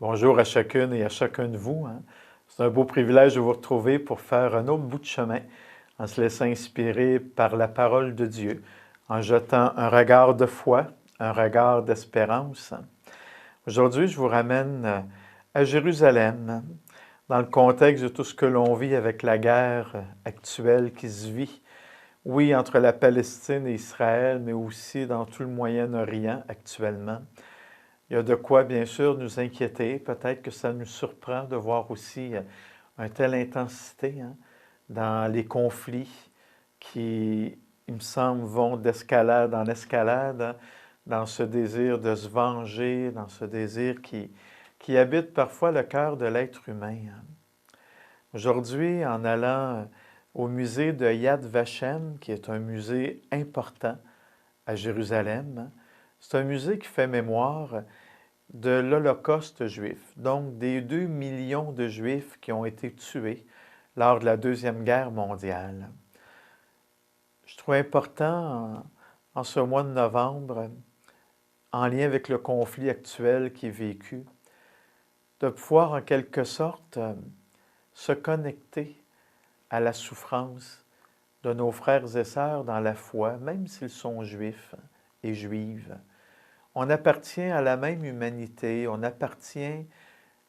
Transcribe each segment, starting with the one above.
Bonjour à chacune et à chacun de vous, hein. C'est un beau privilège de vous retrouver pour faire un autre bout de chemin en se laissant inspirer par la parole de Dieu, en jetant un regard de foi, un regard d'espérance. Aujourd'hui, je vous ramène à Jérusalem, dans le contexte de tout ce que l'on vit avec la guerre actuelle qui se vit, oui, entre la Palestine et Israël, mais aussi dans tout le Moyen-Orient actuellement. Il y a de quoi, bien sûr, nous inquiéter. Peut-être que ça nous surprend de voir aussi une telle intensité dans les conflits qui, il me semble, vont d'escalade en escalade, dans ce désir de se venger, dans ce désir qui habite parfois le cœur de l'être humain. Aujourd'hui, en allant au musée de Yad Vashem, qui est un musée important à Jérusalem, c'est un musée qui fait mémoire de l'Holocauste juif, donc des 2 millions de Juifs qui ont été tués lors de la Deuxième Guerre mondiale. Je trouve important, en ce mois de novembre, en lien avec le conflit actuel qui est vécu, de pouvoir en quelque sorte se connecter à la souffrance de nos frères et sœurs dans la foi, même s'ils sont juifs et juives. On appartient à la même humanité, on appartient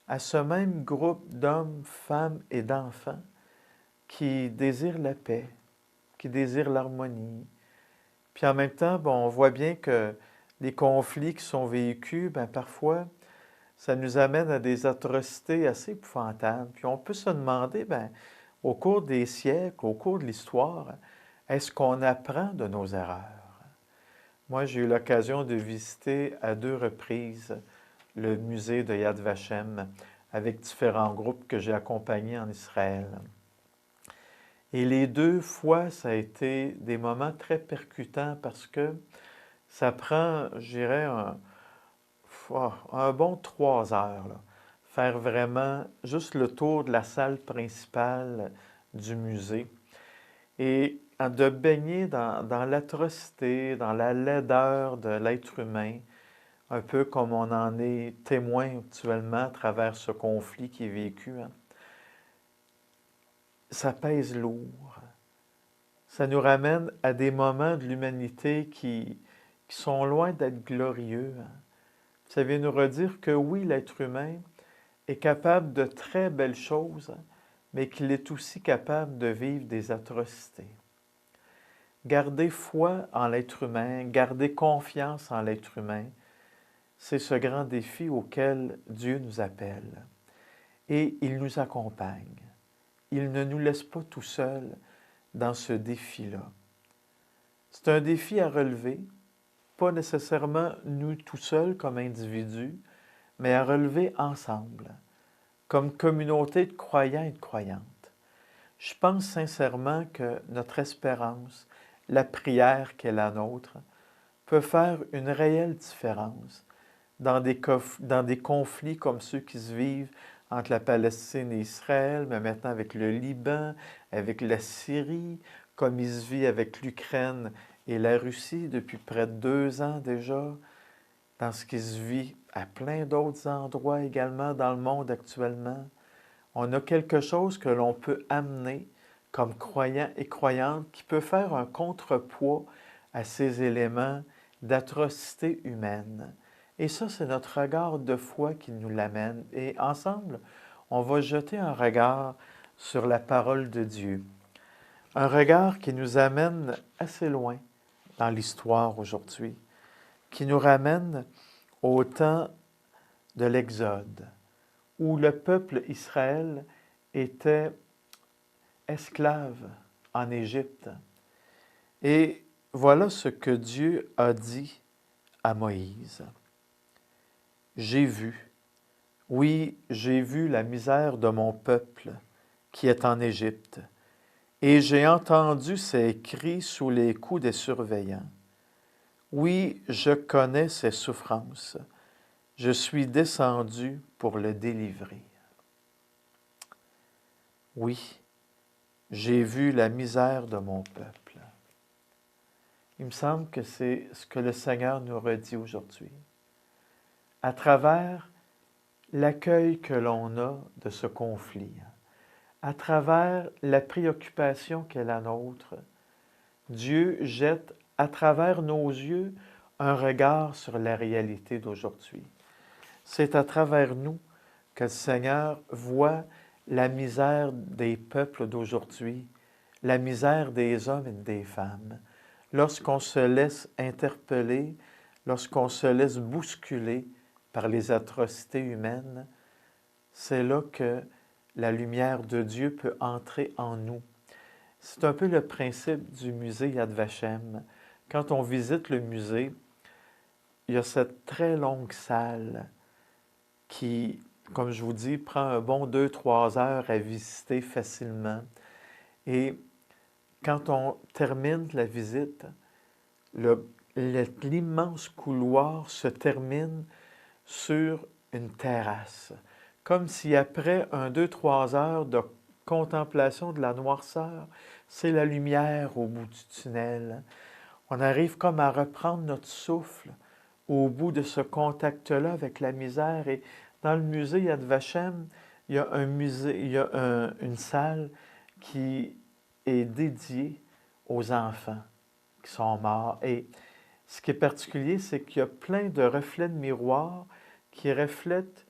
à ce même groupe d'hommes, femmes et d'enfants qui désirent la paix, qui désirent l'harmonie. Puis en même temps, on voit bien que les conflits qui sont vécus, parfois, ça nous amène à des atrocités assez épouvantables. Puis on peut se demander, au cours des siècles, au cours de l'histoire, est-ce qu'on apprend de nos erreurs? Moi, j'ai eu l'occasion de visiter à 2 reprises le musée de Yad Vashem avec différents groupes que j'ai accompagnés en Israël. Et les 2 fois, ça a été des moments très percutants parce que ça prend, je dirais, un bon 3 heures, là, faire vraiment juste le tour de la salle principale du musée et de baigner dans l'atrocité, dans la laideur de l'être humain, un peu comme on en est témoin actuellement à travers ce conflit qui est vécu. Ça pèse lourd. Ça nous ramène à des moments de l'humanité qui sont loin d'être glorieux. Ça vient nous redire que oui, l'être humain est capable de très belles choses, mais qu'il est aussi capable de vivre des atrocités. Garder foi en l'être humain, garder confiance en l'être humain, c'est ce grand défi auquel Dieu nous appelle. Et il nous accompagne. Il ne nous laisse pas tout seuls dans ce défi-là. C'est un défi à relever, pas nécessairement nous tout seuls comme individus, mais à relever ensemble, comme communauté de croyants et de croyantes. Je pense sincèrement que notre espérance, la prière qui est la nôtre, peut faire une réelle différence dans des conflits comme ceux qui se vivent entre la Palestine et Israël, mais maintenant avec le Liban, avec la Syrie, comme il se vit avec l'Ukraine et la Russie depuis près de 2 ans déjà, dans ce qui se vit à plein d'autres endroits également dans le monde actuellement. On a quelque chose que l'on peut amener comme croyants et croyantes qui peut faire un contrepoids à ces éléments d'atrocité humaine. Et ça, c'est notre regard de foi qui nous l'amène. Et ensemble, on va jeter un regard sur la parole de Dieu. Un regard qui nous amène assez loin dans l'histoire aujourd'hui, qui nous ramène au temps de l'Exode, où le peuple Israël était esclave en Égypte. Et voilà ce que Dieu a dit à Moïse. J'ai vu, oui, j'ai vu la misère de mon peuple qui est en Égypte, et j'ai entendu ses cris sous les coups des surveillants. Oui, je connais ses souffrances. Je suis descendu pour le délivrer. Oui, j'ai vu la misère de mon peuple. Il me semble que c'est ce que le Seigneur nous redit aujourd'hui. À travers l'accueil que l'on a de ce conflit, à travers la préoccupation qu'est la nôtre. Dieu jette à travers nos yeux un regard sur la réalité d'aujourd'hui. C'est à travers nous que le Seigneur voit la misère des peuples d'aujourd'hui, la misère des hommes et des femmes. Lorsqu'on se laisse interpeller, lorsqu'on se laisse bousculer par les atrocités humaines, c'est là que la lumière de Dieu peut entrer en nous. C'est un peu le principe du musée Yad Vashem. Quand on visite le musée, il y a cette très longue salle qui, comme je vous dis, prend un bon 2-3 heures à visiter facilement. Et quand on termine la visite, l'immense couloir se termine sur une terrasse. Comme si après 2-3 heures de contemplation de la noirceur, c'est la lumière au bout du tunnel. On arrive comme à reprendre notre souffle au bout de ce contact-là avec la misère. Et dans le musée Yad Vashem, il y a une salle qui est dédiée aux enfants qui sont morts. Et ce qui est particulier, c'est qu'il y a plein de reflets de miroirs qui reflètent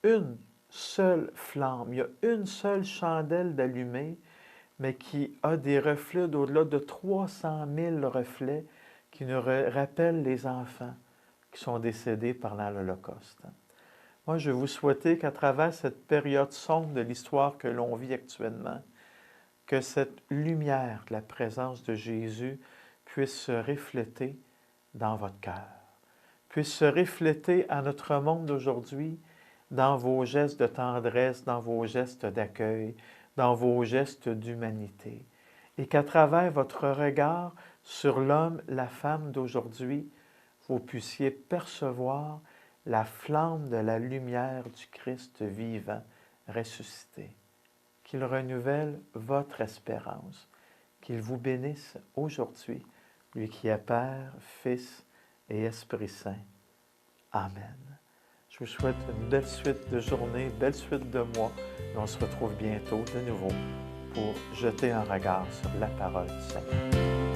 une seule flamme. Il y a une seule chandelle d'allumée, mais qui a des reflets d'au-delà de 300 000 reflets qui nous rappellent les enfants qui sont décédés pendant l'Holocauste. Moi, je vais vous souhaiter qu'à travers cette période sombre de l'histoire que l'on vit actuellement, que cette lumière de la présence de Jésus puisse se refléter dans votre cœur, puisse se refléter à notre monde d'aujourd'hui, dans vos gestes de tendresse, dans vos gestes d'accueil, dans vos gestes d'humanité. Et qu'à travers votre regard sur l'homme, la femme d'aujourd'hui, vous puissiez percevoir la flamme de la lumière du Christ vivant, ressuscité. Qu'il renouvelle votre espérance, qu'il vous bénisse aujourd'hui, lui qui est Père, Fils et Esprit Saint. Amen. Je vous souhaite une belle suite de journée, belle suite de mois, et on se retrouve bientôt de nouveau pour jeter un regard sur la parole du Seigneur.